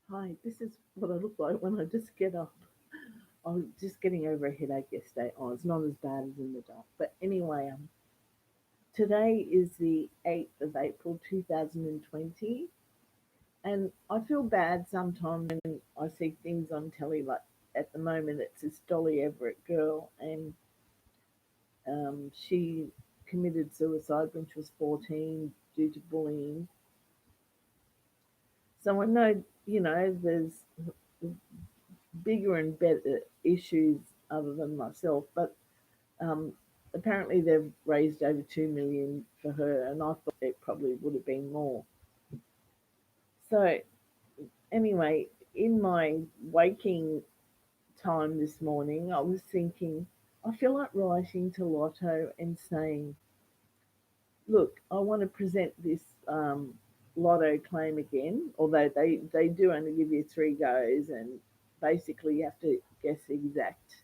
Hi, this is what I look like when I just get up. I was just getting over a headache yesterday. Oh, it's not as bad as in the dark. But anyway, today is the 8th of April 2020. And I feel bad sometimes when I see things on telly, like at the moment it's this Dolly Everett girl, and she committed suicide when she was 14 due to bullying. So I know, there's bigger and better issues other than myself, but Um, apparently, they've raised over 2 million for her, and I thought it probably would have been more. So, anyway, in my waking time this morning, I was thinking, I feel like writing to Lotto and saying, look, I want to present this Lotto claim again, although they do only give you three goes, and basically you have to guess the exact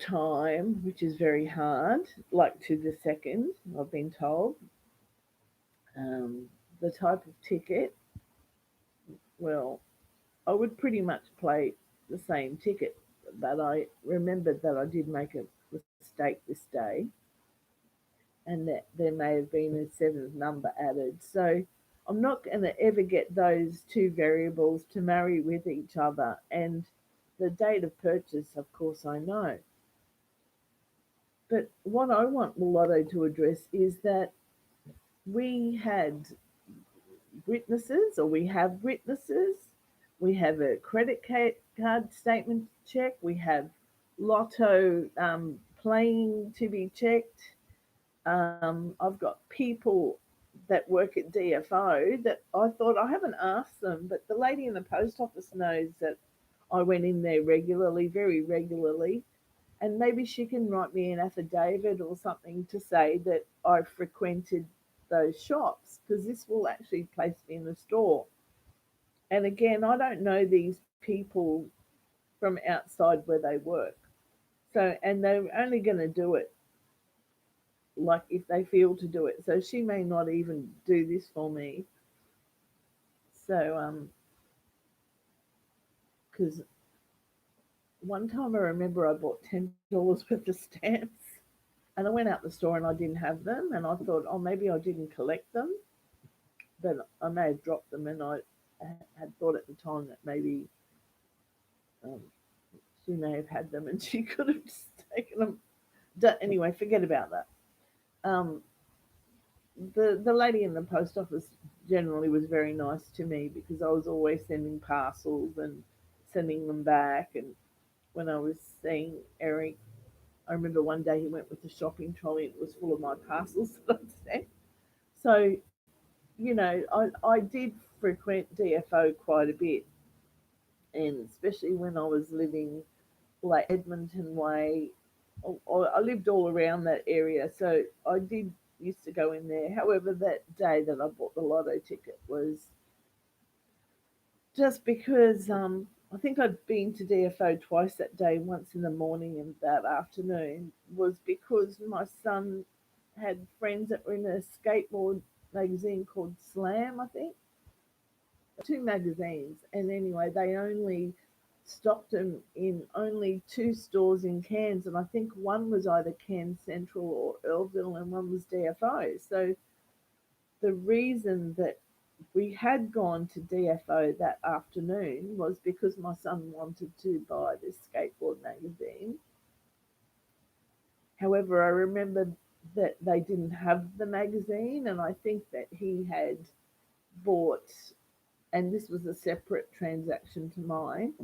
time, which is very hard, like to the second, I've been told. Um, the type of ticket, well, I would pretty much play the same ticket, but I remembered that I did make a mistake this day and that there may have been a seventh number added. So I'm not going to ever get those two variables to marry with each other. And the date of purchase, of course, I know. But what I want Lotto to address is that we had witnesses, or we have witnesses. We have a credit card statement check. We have lotto playing to be checked. I've got people that work at DFO that I thought I haven't asked them, but the lady in the post office knows that I went in there regularly, very regularly, and maybe she can write me an affidavit or something to say that I frequented those shops, because this will actually place me in the store. And again, I don't know these people from outside where they work. So, and they're only going to do it like if they feel to do it. So she may not even do this for me. So, because one time I remember I bought $10 worth of stamps, and I went out the store and I didn't have them, and I thought, oh, maybe I didn't collect them, but I may have dropped them, and I had thought at the time that maybe um, she may have had them and she could have just taken them. Anyway, forget about that. Um, the lady in the post office generally was very nice to me because I was always sending parcels and sending them back. And when I was seeing Eric, I remember one day he went with the shopping trolley and it was full of my parcels that I'd sent. So, I did frequent DFO quite a bit, and especially when I was living like Edmonton Way. I lived all around that area, so I did used to go in there. However, that day that I bought the lotto ticket was just because I think I'd been to DFO twice that day, once in the morning and that afternoon, was because my son had friends that were in a skateboard magazine called Slam, I think, two magazines. And anyway, they only stocked them in only two stores in Cairns, and I think one was either Cairns Central or Earlville, and one was DFO. So the reason that we had gone to DFO that afternoon was because my son wanted to buy this skateboard magazine. However, I remembered that they didn't have the magazine, and I think that he had bought, and this was a separate transaction to mine.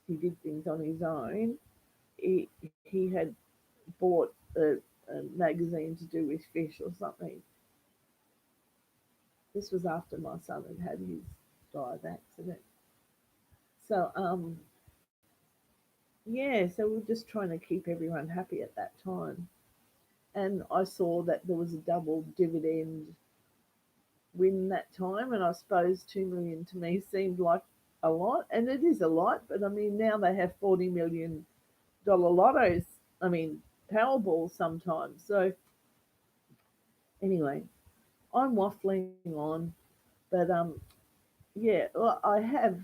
He did things on his own. He had bought a magazine to do with fish or something. This was after my son had his dive accident. So yeah, so we were just trying to keep everyone happy at that time. And I saw that there was a double dividend win that time, and I suppose 2 million to me seemed like a lot, and it is a lot. But I mean, now they have $40 million lottos. I mean, Powerball sometimes. So anyway, I'm waffling on, but yeah, well, I have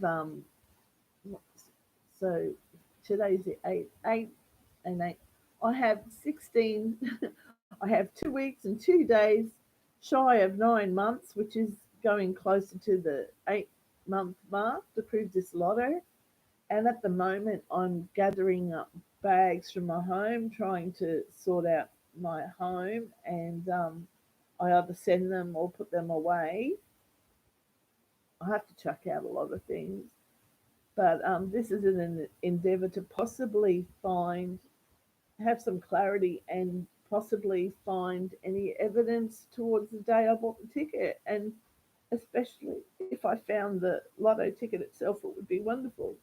so today's the eight and eight. I have 16. I have 2 weeks and 2 days shy of 9 months, which is going closer to the 8 month mark to prove this lotto. And at the moment, I'm gathering up bags from my home, trying to sort out my home, and I either send them or put them away. I have to chuck out a lot of things, but this is an endeavour to possibly have some clarity and possibly find any evidence towards the day I bought the ticket. And especially if I found the lotto ticket itself, it would be wonderful.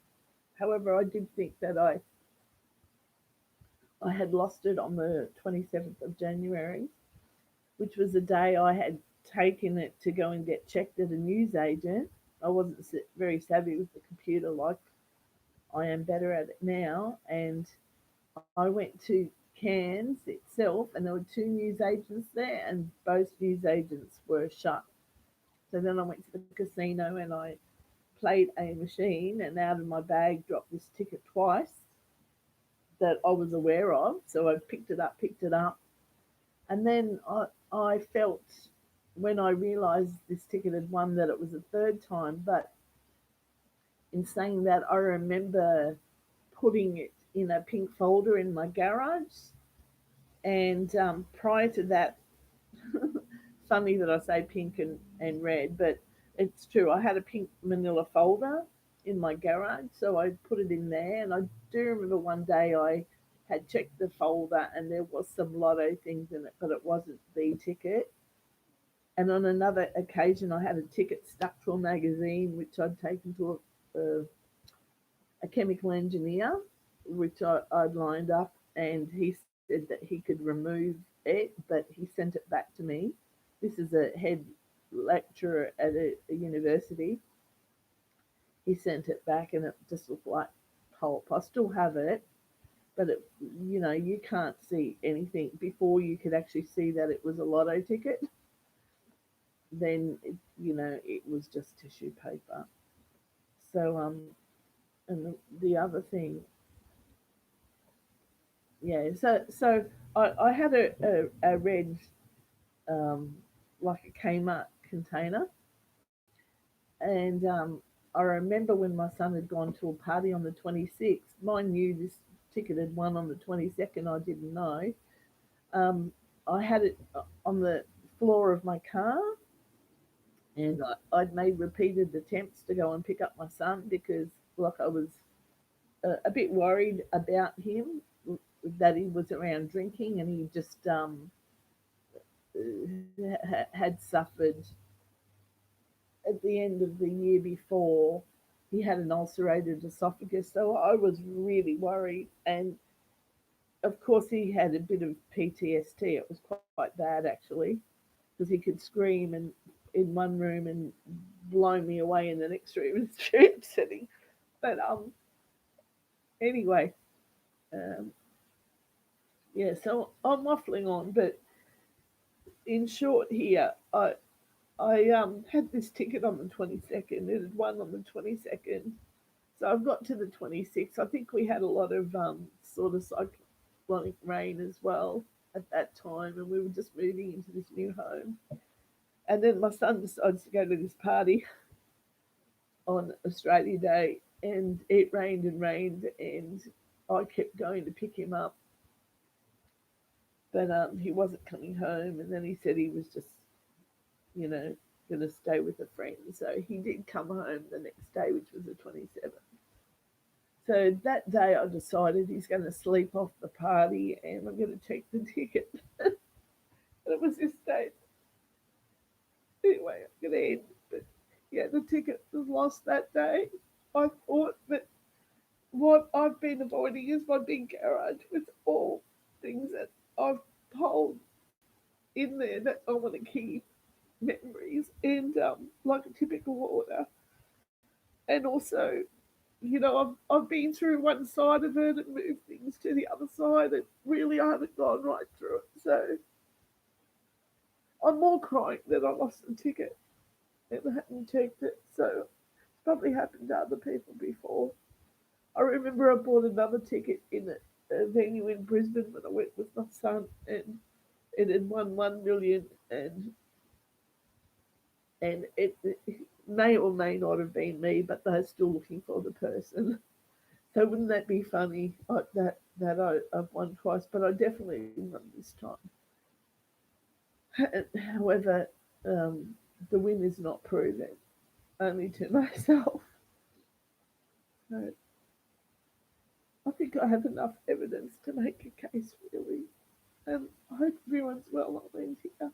However, I did think that I had lost it on the 27th of January, which was the day I had taken it to go and get checked at a newsagent. I wasn't very savvy with the computer like I am better at it now, and I went to Cairns itself, and there were two newsagents there, and both newsagents were shut. So then I went to the casino and I played a machine, and out of my bag dropped this ticket twice that I was aware of. So I picked it up, and then I felt when I realised this ticket had won that it was a third time. But in saying that, I remember putting it in a pink folder in my garage. And prior to that, funny that I say pink and red, but it's true. I had a pink manila folder in my garage, so I put it in there. And I do remember one day I had checked the folder and there was some lotto things in it, but it wasn't the ticket. And on another occasion, I had a ticket stuck to a magazine which I'd taken to a chemical engineer, which I'd lined up, and he said that he could remove it, but he sent it back to me. This is a head lecturer at a university. He sent it back, and it just looked like pulp. I still have it, but you can't see anything before you could actually see that it was a lotto ticket. Then it was just tissue paper. So and the other thing, yeah. So I had a red um, like a Kmart container. And I remember when my son had gone to a party on the 26th, mind you, this ticket had won on the 22nd, I didn't know. Um, I had it on the floor of my car, and I'd made repeated attempts to go and pick up my son because, like, I was a bit worried about him, that he was around drinking, and he just had suffered at the end of the year before. He had an ulcerated esophagus, so I was really worried. And of course, he had a bit of PTSD. It was quite bad actually, because he could scream and in one room and blow me away in the next room. It's very upsetting. But anyway, um, yeah. So I'm waffling on, but in short, here I had this ticket on the 22nd. It had won on the 22nd. So I've got to the 26th. I think we had a lot of sort of cyclonic rain as well at that time, and we were just moving into this new home. And then my son decides to go to this party on Australia Day, and it rained and rained, and I kept going to pick him up, but he wasn't coming home. And then he said he was just, you know, going to stay with a friend. So he did come home the next day, which was the 27th. So that day I decided he's going to sleep off the party and I'm going to check the ticket. And it was this day. Anyway, I'm going to end. But yeah, the ticket was lost that day. I thought that what I've been avoiding is my big garage with all things that I've pulled in there that I want to keep memories and like a typical order. And also, I've been through one side of it and moved things to the other side, and really I haven't gone right through it. So I'm more crying that I lost the ticket and I hadn't checked it. So probably happened to other people before. I remember I bought another ticket in a venue in Brisbane when I went with my son, and it had won 1 million, and it may or may not have been me, but they're still looking for the person. So wouldn't that be funny? I've won twice, but I definitely won this time. However, um, the win is not proven, only to myself. So I think I have enough evidence to make a case, really. I hope everyone's well on here.